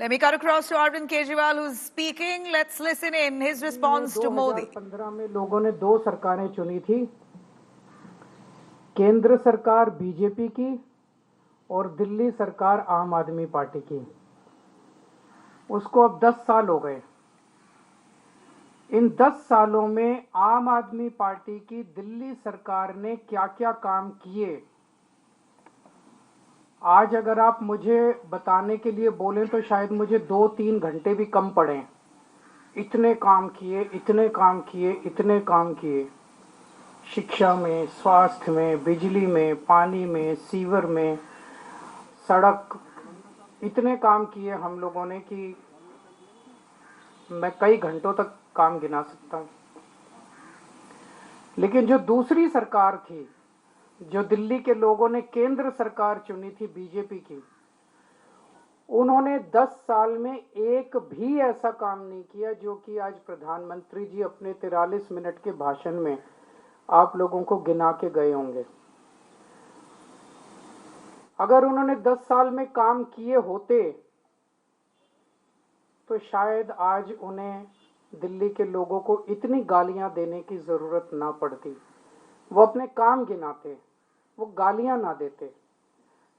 Let me cut across to Arvind Kejriwal, who's speaking. Let's listen in his response to Modi. 2015 में लोगों ने दो सरकारें चुनी थी, केंद्र सरकार बीजेपी की और दिल्ली सरकार आम आदमी पार्टी की। उसको अब 10 साल हो गए। इन 10 सालों में आम आदमी पार्टी की दिल्ली सरकार ने क्या क्या काम किए, आज अगर आप मुझे बताने के लिए बोलें तो शायद मुझे 2-3 घंटे भी कम पड़े। इतने काम किए, इतने काम किए, इतने काम किए। शिक्षा में, स्वास्थ्य में, बिजली में, पानी में, सीवर में, सड़क, इतने काम किए हम लोगों ने कि मैं कई घंटों तक काम गिना सकता हूं। लेकिन जो दूसरी सरकार थी, जो दिल्ली के लोगों ने केंद्र सरकार चुनी थी बीजेपी की, उन्होंने 10 साल में एक भी ऐसा काम नहीं किया जो कि आज प्रधानमंत्री जी अपने 43 मिनट के भाषण में आप लोगों को गिना के गए होंगे। अगर उन्होंने 10 साल में काम किए होते तो शायद आज उन्हें दिल्ली के लोगों को इतनी गालियां देने की जरूरत ना पड़ती। वो अपने काम गिनाते, वो गालियां ना देते।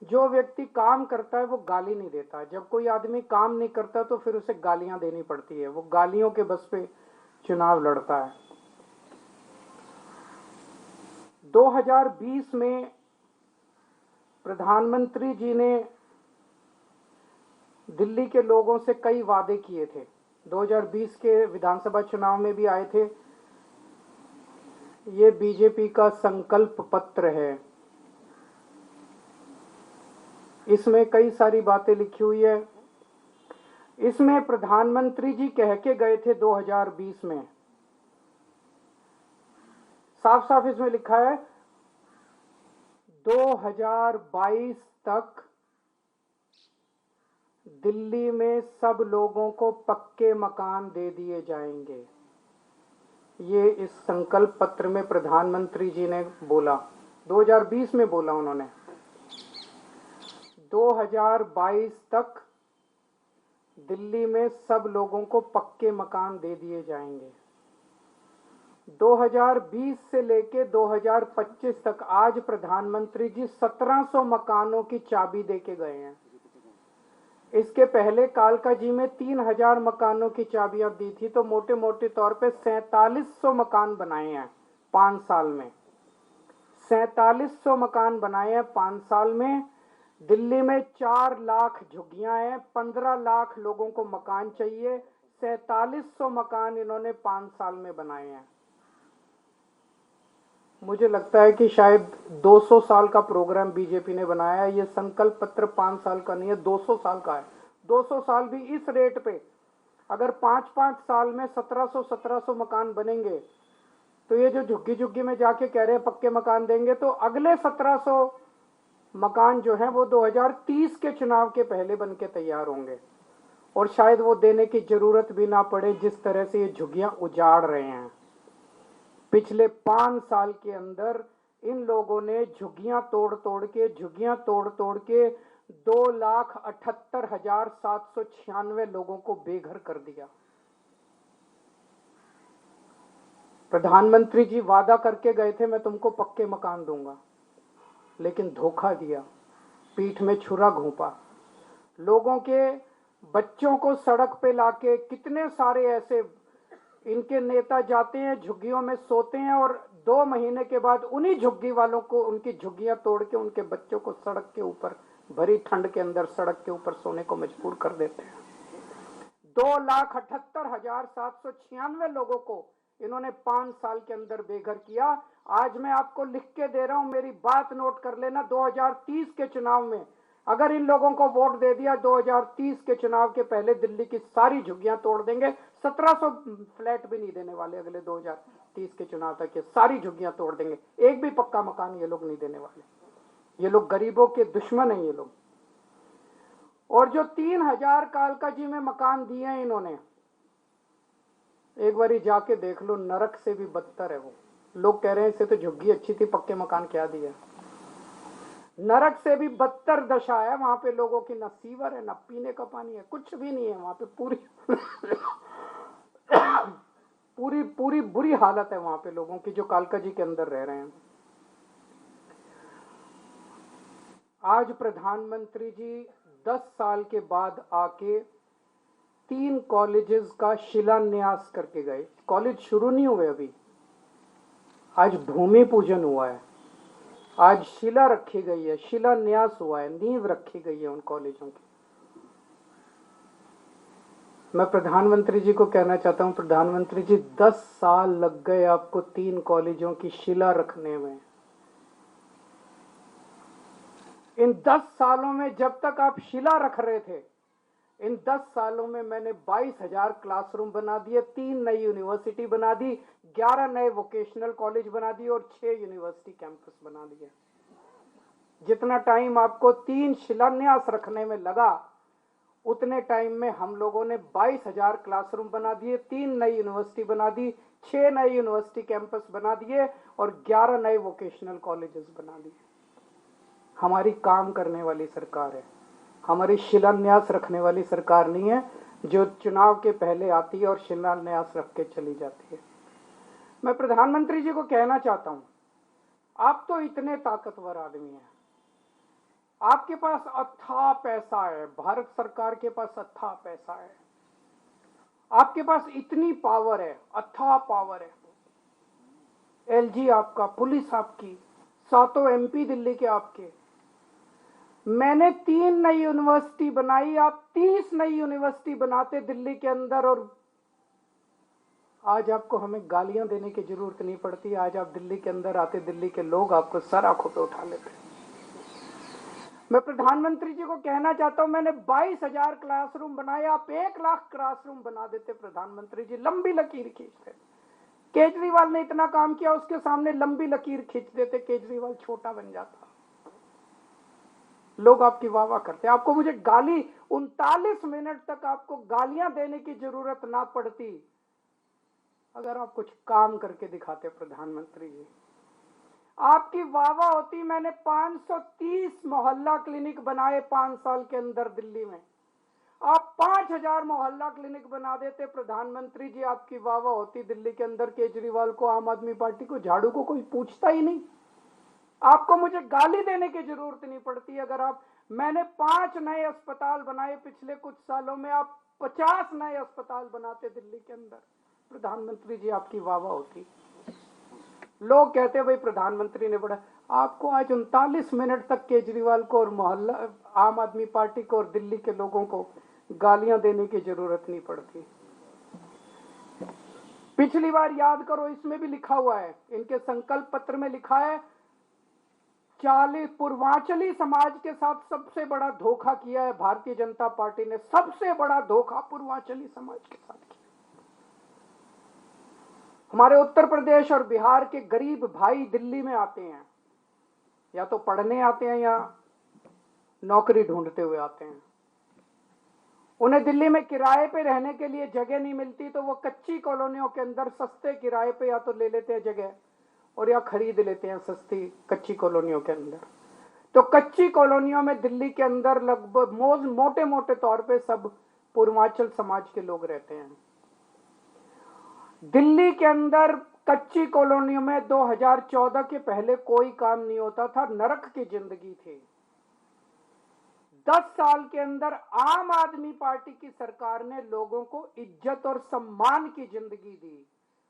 जो व्यक्ति काम करता है वो गाली नहीं देता। जब कोई आदमी काम नहीं करता तो फिर उसे गालियां देनी पड़ती है। वो गालियों के बस पे चुनाव लड़ता है। 2020 में प्रधानमंत्री जी ने दिल्ली के लोगों से कई वादे किए थे। 2020 के विधानसभा चुनाव में भी आए थे। ये बीजेपी का संकल्प पत्र है। इसमें कई सारी बातें लिखी हुई है। इसमें प्रधानमंत्री जी कह के गए थे 2020 में, साफ साफ इसमें लिखा है 2022 तक दिल्ली में सब लोगों को पक्के मकान दे दिए जाएंगे। ये इस संकल्प पत्र में प्रधानमंत्री जी ने बोला, 2020 में बोला उन्होंने। 2022 तक दिल्ली में सब लोगों को पक्के मकान दे दिए जाएंगे। 2020 से लेके 2025 तक आज प्रधानमंत्री जी 1700 मकानों की चाबी दे के गए हैं। इसके पहले कालका जी में 3000 मकानों की चाबियां दी थी, तो मोटे मोटे तौर पे 4700 मकान बनाए हैं 5 साल में। 4700 मकान बनाए हैं 5 साल में। दिल्ली में 4 लाख झुग्गियां हैं, 15 लाख लोगों को मकान चाहिए। 4700 मकान इन्होंने 5 साल में बनाए हैं। मुझे लगता है कि शायद 200 साल का प्रोग्राम बीजेपी ने बनाया है। ये संकल्प पत्र 5 साल का नहीं है, 200 साल का है। 200 साल भी इस रेट पे अगर 5-5 साल में 1700 मकान बनेंगे तो ये जो झुग्गी झुग्गी में जाके कह रहे हैं पक्के मकान देंगे, तो अगले 1700 मकान जो है वो 2030 के चुनाव के पहले बन के तैयार होंगे। और शायद वो देने की जरूरत भी ना पड़े, जिस तरह से ये झुग्गियां उजाड़ रहे हैं। पिछले 5 साल के अंदर इन लोगों ने झुग्गियां तोड़ तोड़ के 2,78,796 लोगों को बेघर कर दिया। प्रधानमंत्री जी वादा करके गए थे मैं तुमको पक्के मकान दूंगा, लेकिन धोखा दिया, पीठ में छुरा घोंपा। लोगों के बच्चों को सड़क पे लाके, कितने सारे ऐसे इनके नेता जाते हैं झुग्गियों में सोते हैं और 2 महीने के बाद उन्हीं झुग्गी वालों को उनकी झुग्गियां तोड़ के उनके बच्चों को सड़क के ऊपर, भरी ठंड के अंदर सड़क के ऊपर सोने को मजबूर कर देते हैं। 2,78,796 लोगों को इन्होंने 5 साल के अंदर बेघर किया। आज मैं आपको लिख के दे रहा हूं, मेरी बात नोट कर लेना। 2030 के चुनाव में अगर इन लोगों को वोट दे दिया, 2030 के चुनाव के पहले दिल्ली की सारी झुग्गियां तोड़ देंगे। 1700 फ्लैट भी नहीं देने वाले अगले 2030 के चुनाव तक। ये सारी झुग्गियां तोड़ देंगे। एक भी पक्का मकान ये लोग नहीं देने वाले। ये लोग गरीबों के दुश्मन हैं ये लोग। और जो 3000 कालका जी में मकान दिए हैं इन्होंने, एक बारी जाके देख लो, नरक से भी बदतर है वो। लोग कह रहे हैं इससे तो झुग्गी अच्छी थी, पक्के मकान क्या दिया। नरक से भी बदतर दशा है वहां पे। लोगों की न सीवर है, न पीने का पानी है, कुछ भी नहीं है वहां पे। पूरी पूरी पूरी बुरी हालत है वहां पे लोगों की जो कालका जी के अंदर रह रहे हैं। आज प्रधानमंत्री जी 10 साल के बाद आके 3 कॉलेजेस का शिलान्यास करके गए। कॉलेज शुरू नहीं हुए अभी, आज भूमि पूजन हुआ है, आज शिला रखी गई है, शिलान्यास हुआ है, नींव रखी गई है उन कॉलेजों की। मैं प्रधानमंत्री जी को कहना चाहता हूं, प्रधानमंत्री जी 10 साल लग गए आपको 3 कॉलेजों की शिला रखने में। इन 10 सालों में जब तक आप शिला रख रहे थे, इन 10 सालों में मैंने 22,000 क्लासरूम बना दिए, 3 नई यूनिवर्सिटी बना दी, 11 नए वोकेशनल कॉलेज बना दिए और 6 यूनिवर्सिटी कैंपस बना दिए। जितना टाइम आपको 3 शिलान्यास रखने में लगा, उतने टाइम में हम लोगों ने 22,000 क्लासरूम बना दिए, 3 नई यूनिवर्सिटी बना दी, 6 नए यूनिवर्सिटी कैंपस बना दिए और 11 नए वोकेशनल कॉलेजेस बना दिए। हमारी काम करने वाली सरकार है, हमारी शिलान्यास रखने वाली सरकार नहीं है जो चुनाव के पहले आती है और शिलान्यास रख के चली जाती है। मैं प्रधानमंत्री जी को कहना चाहता हूं, आप तो इतने ताकतवर आदमी हैं, आपके पास अथाह पैसा है, भारत सरकार के पास अथाह पैसा है, आपके पास इतनी पावर है, अथाह पावर है। एलजी आपका, पुलिस आपकी, 7 एमपी दिल्ली के आपके। मैंने 3 नई यूनिवर्सिटी बनाई, आप 30 नई यूनिवर्सिटी बनाते दिल्ली के अंदर, और आज आपको हमें गालियां देने की जरूरत नहीं पड़ती। आज आप दिल्ली के अंदर आते, दिल्ली के लोग आपको सर आंखों पे उठा लेते। मैं प्रधानमंत्री जी को कहना चाहता हूं, मैंने 22,000 क्लासरूम बनाए, आप 1 लाख क्लासरूम बना देते प्रधानमंत्री जी, लंबी लकीर खींचते। केजरीवाल ने इतना काम किया, उसके सामने लंबी लकीर खींच देते, केजरीवाल छोटा बन जाता। लोग आपकी वाह वाह करते। आपको मुझे गाली 39 मिनट तक आपको गालियां देने की जरूरत ना पड़ती अगर आप कुछ काम करके दिखाते प्रधानमंत्री जी। आपकी वाह वाह होती। मैंने 530 मोहल्ला क्लिनिक बनाए 5 साल के अंदर दिल्ली में, आप 5,000 मोहल्ला क्लिनिक बना देते प्रधानमंत्री जी, आपकी वाह वाह होती दिल्ली के अंदर। केजरीवाल को, आम आदमी पार्टी को, झाड़ू को कोई पूछता ही नहीं। आपको मुझे गाली देने की जरूरत नहीं पड़ती। अगर आप, मैंने 5 नए अस्पताल बनाए पिछले कुछ सालों में, आप 50 नए अस्पताल बनाते दिल्ली के अंदर, प्रधानमंत्री जी आपकी वाह वाह होती। लोग कहते हैं भाई प्रधानमंत्री ने बड़ा। आपको आज 39 मिनट तक केजरीवाल को और मोहल्ला आम आदमी पार्टी को और दिल्ली के लोगों को गालियां देने की जरूरत नहीं पड़ती। पिछली बार याद करो, इसमें भी लिखा हुआ है, इनके संकल्प पत्र में लिखा है, 40 पूर्वांचली समाज के साथ सबसे बड़ा धोखा किया है भारतीय जनता पार्टी ने। सबसे बड़ा धोखा पूर्वांचली समाज के साथ किया। हमारे उत्तर प्रदेश और बिहार के गरीब भाई दिल्ली में आते हैं, या तो पढ़ने आते हैं या नौकरी ढूंढते हुए आते हैं। उन्हें दिल्ली में किराए पे रहने के लिए जगह नहीं मिलती, तो वो कच्ची कॉलोनियों के अंदर सस्ते किराए पे या तो ले लेते हैं जगह और या खरीद लेते हैं सस्ती कच्ची कॉलोनियों के अंदर। तो कच्ची कॉलोनियों में दिल्ली के अंदर लगभग मोटे मोटे तौर पे सब पूर्वांचल समाज के लोग रहते हैं। दिल्ली के अंदर कच्ची कॉलोनियों में 2014 के पहले कोई काम नहीं होता था, नरक की जिंदगी थी। 10 साल के अंदर आम आदमी पार्टी की सरकार ने लोगों को इज्जत और सम्मान की जिंदगी दी।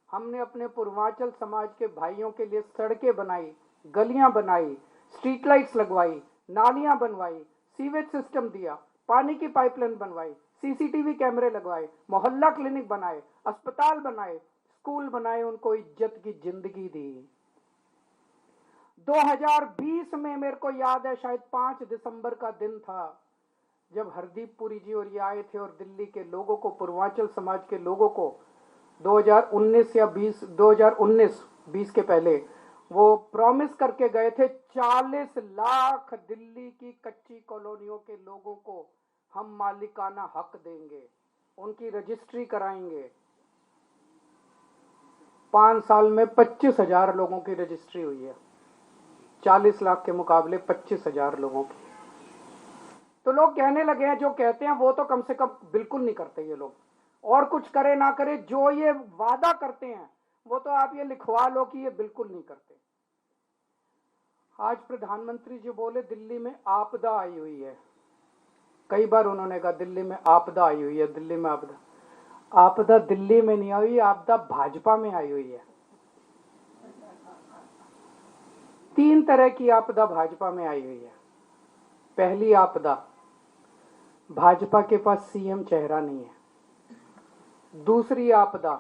हमने अपने पूर्वांचल समाज के भाइयों के लिए सड़कें बनाई, गलियां बनाई, स्ट्रीट लाइट्स लगवाई, नालियां बनवाई, सीवेज सिस्टम दिया, पानी की पाइपलाइन बनवाई, सीसीटीवी कैमरे लगवाए, मोहल्ला क्लिनिक बनाए, अस्पताल बनाए, स्कूल बनाए, उनको इज्जत की जिंदगी दी। 2020 में मेरे को याद है, शायद 5 दिसंबर का दिन था, जब हरदीप पुरी जी और ये आए थे और दिल्ली के लोगों को, पूर्वांचल समाज के लोगों को 2019 या 2019 के पहले वो प्रॉमिस करके गए थे, 40 लाख दिल्ली की कच्ची कॉलोनियों के लोगों को हम मालिकाना हक देंगे, उनकी रजिस्ट्री कराएंगे। 5 साल में 25,000 लोगों की रजिस्ट्री हुई है। 40 लाख के मुकाबले 25,000 लोगों की। तो लोग कहने लगे हैं, जो कहते हैं वो तो कम से कम बिल्कुल नहीं करते ये लोग, और कुछ करे ना करे, जो ये वादा करते हैं वो तो आप ये लिखवा लो कि ये बिल्कुल नहीं करते। आज प्रधानमंत्री जी बोले दिल्ली में आपदा आई हुई है, कई बार उन्होंने कहा दिल्ली में आपदा आई हुई है, दिल्ली में आपदा। आपदा दिल्ली में नहीं आई, आपदा भाजपा में आई हुई है। 3 तरह की आपदा भाजपा में आई हुई है। पहली आपदा, भाजपा के पास सीएम चेहरा नहीं है। दूसरी आपदा,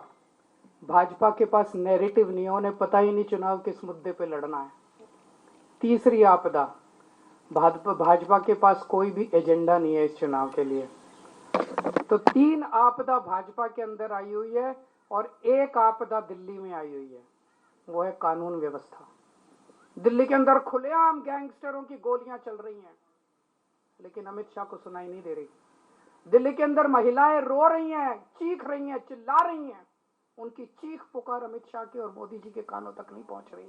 भाजपा के पास नैरेटिव नहीं है, उन्हें पता ही नहीं चुनाव किस मुद्दे पे लड़ना है। तीसरी आपदा, भाजपा के पास कोई भी एजेंडा नहीं है इस चुनाव के लिए। तो 3 आपदा भाजपा के अंदर आई हुई है और एक आपदा दिल्ली में आई हुई है, वो है कानून व्यवस्था। दिल्ली के अंदर खुलेआम गैंगस्टरों की गोलियां चल रही हैं, लेकिन अमित शाह को सुनाई नहीं दे रही। दिल्ली के अंदर महिलाएं रो रही हैं, चीख रही हैं, चिल्ला रही हैं, उनकी चीख पुकार अमित शाह के और मोदी जी के कानों तक नहीं पहुंच रही।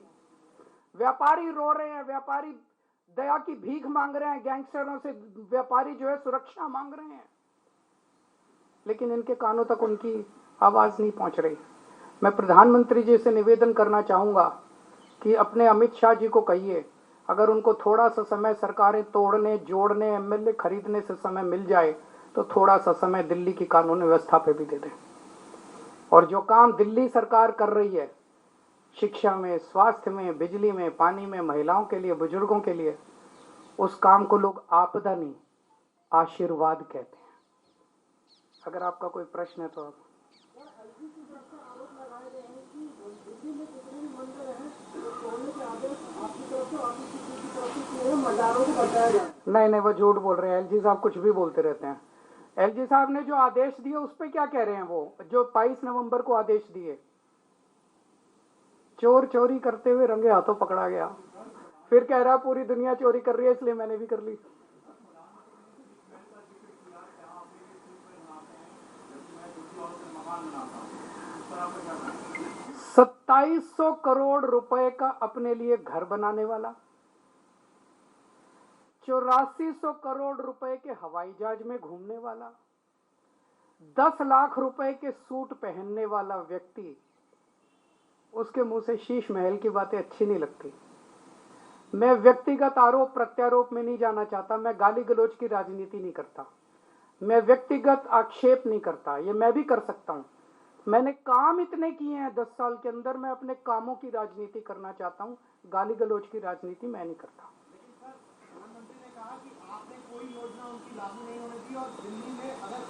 व्यापारी रो रहे हैं, व्यापारी दया की भीख मांग रहे हैं, गैंगस्टरों से व्यापारी जो है सुरक्षा मांग रहे हैं, लेकिन इनके कानों तक उनकी आवाज नहीं पहुंच रही। मैं प्रधानमंत्री जी से निवेदन करना चाहूंगा कि अपने अमित शाह जी को कहिए, अगर उनको थोड़ा सा समय सरकारें तोड़ने, जोड़ने, एमएलए खरीदने से समय मिल जाए तो थोड़ा सा समय दिल्ली की कानून व्यवस्था पे भी दे दें। और जो काम दिल्ली सरकार कर रही है शिक्षा में, स्वास्थ्य में, बिजली में, पानी में, महिलाओं के लिए, बुजुर्गों के लिए, उस काम को लोग आपदा नहीं आशीर्वाद कहते हैं। अगर आपका कोई प्रश्न है तो आप। नहीं, वो झूठ बोल रहे हैं। एलजी साहब कुछ भी बोलते रहते हैं। एलजी साहब ने जो आदेश दिए उस पे क्या कह रहे हैं, वो जो 22 नवंबर को आदेश दिए, चोर चोरी करते हुए रंगे हाथों पकड़ा गया, फिर कह रहा पूरी दुनिया चोरी कर रही है इसलिए मैंने भी कर ली। ₹2700 करोड़ का अपने लिए घर बनाने वाला, 8400 करोड़ रुपए के हवाई जहाज में घूमने वाला, 10 लाख रुपए के सूट पहनने वाला व्यक्ति, उसके मुंह से शीश महल की बातें अच्छी नहीं लगती। मैं व्यक्तिगत आरोप प्रत्यारोप में नहीं जाना चाहता, मैं गाली गलौज की राजनीति नहीं करता, मैं व्यक्तिगत आक्षेप नहीं करता, ये मैं भी कर सकता हूं। मैंने काम इतने किए हैं 10 साल के अंदर, मैं अपने कामों की राजनीति करना चाहता हूं, गाली गलौज की राजनीति मैं नहीं करता। प्रधानमंत्री ने कहा कि आपने कोई योजना उनकी लागू नहीं होने दी और दिल्ली में अगर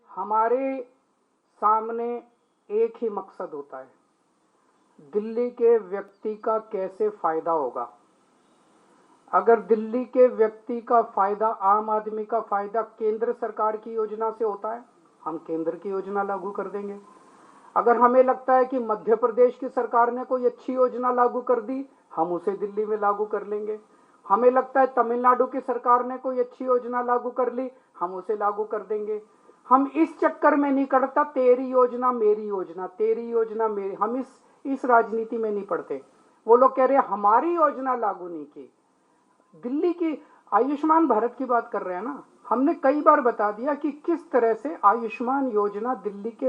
हमारे सामने एक ही मकसद होता है, दिल्ली के व्यक्ति का कैसे फायदा होगा। अगर दिल्ली के व्यक्ति का फायदा, आम आदमी का फायदा केंद्र सरकार की योजना से होता है, हम केंद्र की योजना लागू कर देंगे। अगर हमें लगता है कि मध्य प्रदेश की सरकार ने कोई अच्छी योजना लागू कर दी, हम उसे दिल्ली में लागू कर लेंगे। हमें लगता है तमिलनाडु की सरकार ने कोई अच्छी योजना लागू कर ली, हम उसे लागू कर देंगे। हम इस चक्कर में नहीं करता तेरी योजना मेरी योजना, तेरी योजना मेरी, हम इस राजनीति में नहीं पड़ते। वो लोग कह रहे हैं हमारी योजना लागू नहीं की। दिल्ली की आयुष्मान भारत की बात कर रहे हैं ना, हमने कई बार बता दिया कि किस तरह से आयुष्मान योजना दिल्ली के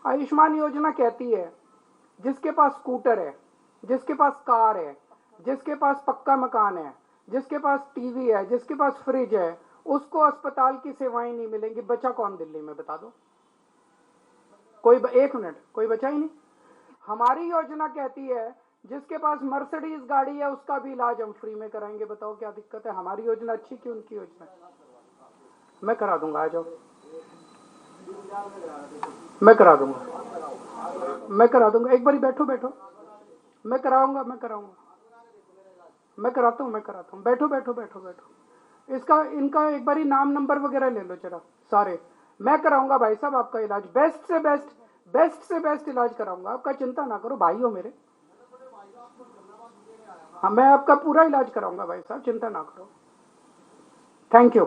आयुष्मान योजना कहती है जिसके पास स्कूटर है, जिसके पास कार है, जिसके पास पक्का मकान है, जिसके पास टीवी है, जिसके पास फ्रिज है, उसको अस्पताल की सेवाएं नहीं मिलेंगी। बचा कौन दिल्ली में, बता दो कोई। एक मिनट, कोई बचा ही नहीं। हमारी योजना कहती है जिसके पास मर्सिडीज गाड़ी है उसका भी इलाज हम फ्री में कराएंगे। बताओ क्या दिक्कत है? हमारी योजना अच्छी कि उनकी योजना? मैं करा दूंगा, आ जाओ, मैं करा दूंगा, मैं करा दूंगा। एक बारी बैठो, मैं कराऊंगा, मैं कराता हूँ। बैठो। इनका एक बारी नाम नंबर वगैरह ले लो जरा सारे। मैं कराऊंगा भाई साहब आपका इलाज, बेस्ट से बेस्ट इलाज कराऊंगा आपका, चिंता ना करो, भाई हो मेरे। हाँ, मैं आपका पूरा इलाज कराऊंगा भाई साहब, चिंता ना करो। Thank you.